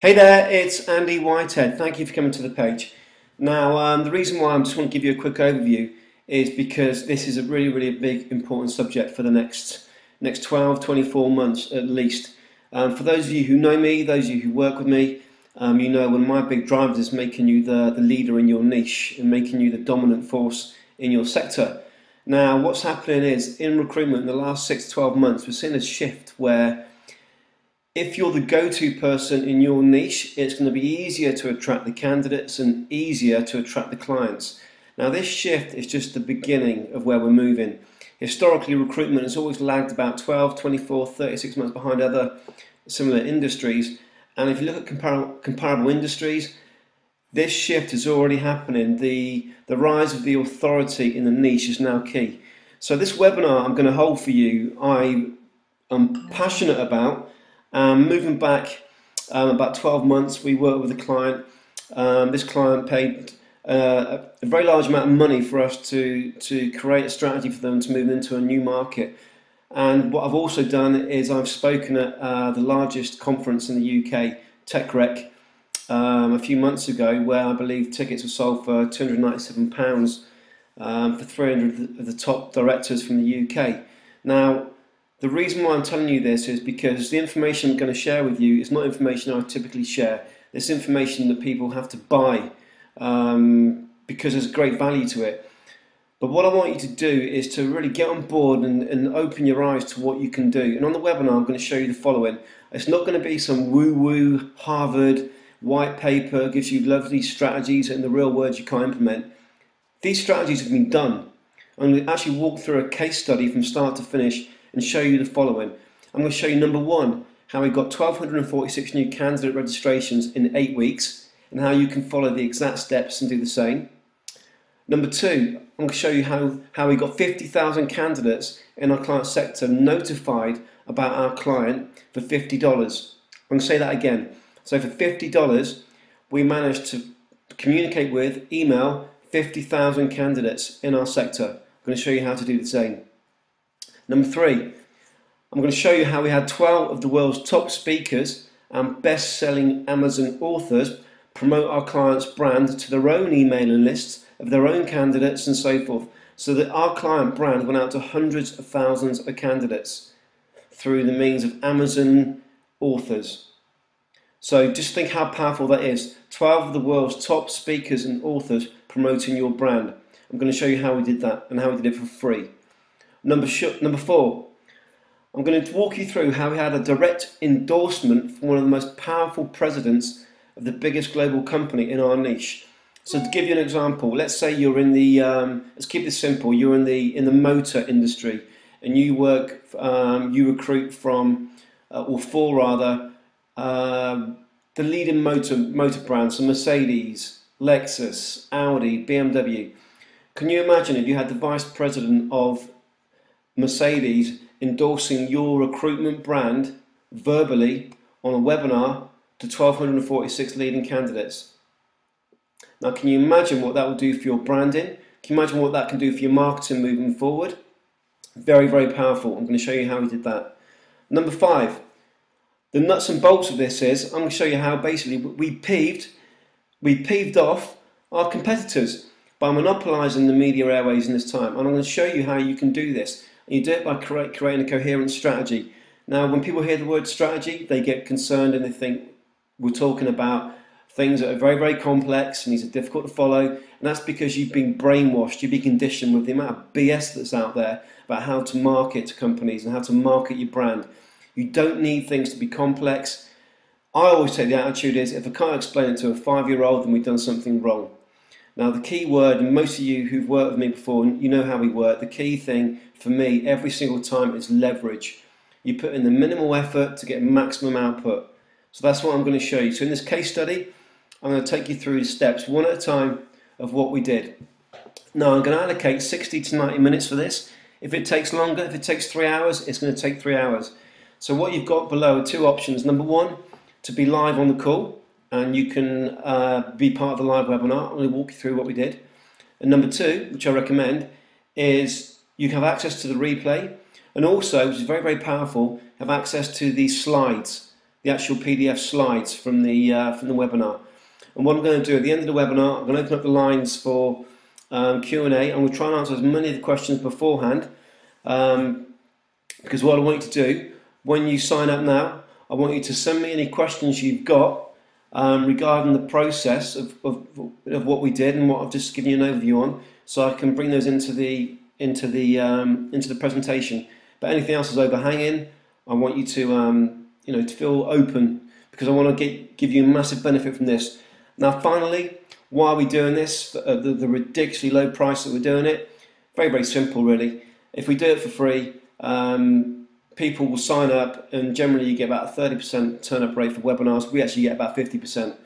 Hey there, it's Andy Whitehead. Thank you for coming to the page. Now, the reason why I just want to give you a quick overview is because this is a really big, important subject for the next 12, 24 months at least. For those of you who know me, those of you who work with me, you know one of my big drivers is making you the leader in your niche and making you the dominant force in your sector. Now, what's happening is in recruitment in the last 6 to 12 months, we're seeing a shift where if you're the go-to person in your niche, it's going to be easier to attract the candidates and easier to attract the clients. Now, this shift is just the beginning of where we're moving. Historically, recruitment has always lagged about 12, 24, 36 months behind other similar industries. And if you look at comparable industries, this shift is already happening. The rise of the authority in the niche is now key. So this webinar I'm going to hold for you, I'm passionate about. Moving back about 12 months, we worked with a client. This client paid a very large amount of money for us to create a strategy for them to move into a new market. And what I've also done is I've spoken at the largest conference in the UK, TechRec, a few months ago, where I believe tickets were sold for £297 for 300 of the top directors from the UK. Now, the reason why I'm telling you this is because the information I'm going to share with you is not information I typically share. It's information that people have to buy because there's great value to it. But what I want you to do is to really get on board and open your eyes to what you can do. And on the webinar, I'm going to show you the following. It's not going to be some woo-woo Harvard white paper, gives you lovely strategies in the real world you can't implement. These strategies have been done. I'm going to actually walk through a case study from start to finish and show you the following. I'm going to show you number one, how we got 1,246 new candidate registrations in 8 weeks and how you can follow the exact steps and do the same. Number two, I'm going to show you how we got 50,000 candidates in our client sector notified about our client for $50. I'm going to say that again. So for $50, we managed to communicate with, email 50,000 candidates in our sector. I'm going to show you how to do the same. Number three, I'm going to show you how we had 12 of the world's top speakers and best-selling Amazon authors promote our client's brand to their own emailing lists of their own candidates and so forth, so that our client brand went out to hundreds of thousands of candidates through the means of Amazon authors. So just think how powerful that is. 12 of the world's top speakers and authors promoting your brand. I'm going to show you how we did that and how we did it for free. Number four, I'm going to walk you through how we had a direct endorsement from one of the most powerful presidents of the biggest global company in our niche. So to give you an example, let's say you're in the, let's keep this simple, you're in the motor industry and you work, you recruit from, or for rather, the leading motor brands, so Mercedes, Lexus, Audi, BMW. Can you imagine if you had the vice president of Mercedes endorsing your recruitment brand verbally on a webinar to 1,246 leading candidates? Now, can you imagine what that will do for your branding? Can you imagine what that can do for your marketing moving forward? Very powerful. I'm going to show you how we did that. Number five, the nuts and bolts of this is I'm going to show you how basically we peeved off our competitors by monopolising the media airways in this time. And I'm going to show you how you can do this. And you do it by creating a coherent strategy. Now, when people hear the word strategy, they get concerned and they think we're talking about things that are very complex and these are difficult to follow. And that's because you've been brainwashed, you've been conditioned with the amount of BS that's out there about how to market to companies and how to market your brand. You don't need things to be complex. I always take the attitude is if I can't explain it to a 5-year-old, then we've done something wrong. Now the key word, and most of you who've worked with me before, you know how we work, the key thing for me every single time is leverage. You put in the minimal effort to get maximum output. So that's what I'm going to show you. So in this case study, I'm going to take you through the steps one at a time of what we did. Now I'm going to allocate 60 to 90 minutes for this. If it takes longer, if it takes 3 hours, it's going to take 3 hours. So what you've got below are two options. Number one, to be live on the call, and you can be part of the live webinar. I'm going to walk you through what we did. And number two, which I recommend, is you have access to the replay, and also, which is very powerful, have access to these slides. the actual PDF slides from the webinar. And what I'm going to do at the end of the webinar, I'm going to open up the lines for Q&A. I'm going to try and answer as many of the questions beforehand, because what I want you to do when you sign up now, I want you to send me any questions you've got regarding the process of what we did and what I've just given you an overview on, so I can bring those into the presentation. But anything else is overhanging, I want you to to feel open, because I want to give you a massive benefit from this. Now, finally, why are we doing this? The ridiculously low price that we're doing it. Very, very simple, really. If we do it for free, people will sign up, and generally you get about a 30% turn up rate for webinars. We actually get about 50%.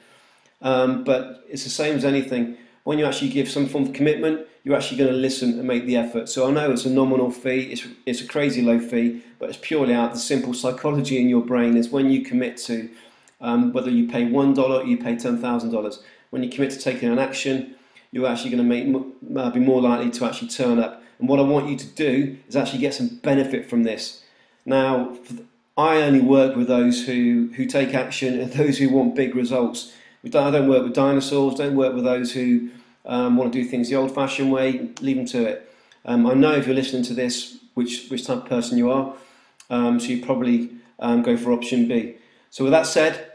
But it's the same as anything. When you actually give some form of commitment, you're actually going to listen and make the effort. So I know it's a nominal fee, it's a crazy low fee, but it's purely out of the simple psychology in your brain is when you commit to, whether you pay $1 or you pay $10,000, when you commit to taking an action, you're actually going to be more likely to actually turn up. And what I want you to do is actually get some benefit from this. Now, I only work with those who take action and those who want big results. I don't work with dinosaurs, don't work with those who want to do things the old-fashioned way. Leave them to it. I know if you're listening to this, which type of person you are, so you probably go for option B. So with that said,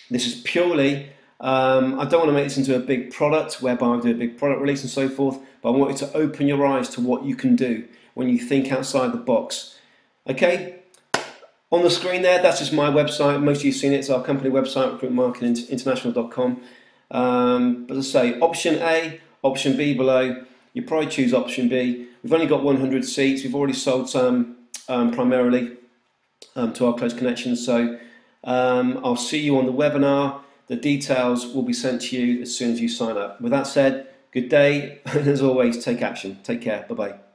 this is purely, I don't want to make this into a big product whereby I do a big product release and so forth, but I want you to open your eyes to what you can do when you think outside the box. Okay? On the screen there, that's just my website. Most of you have seen it. It's our company website, recruitmentmarketinginternational.com. But as I say, option A, option B below. You probably choose option B. We've only got 100 seats. We've already sold some primarily to our close connections. So I'll see you on the webinar. The details will be sent to you as soon as you sign up. With that said, good day, and as always, take action. Take care. Bye-bye.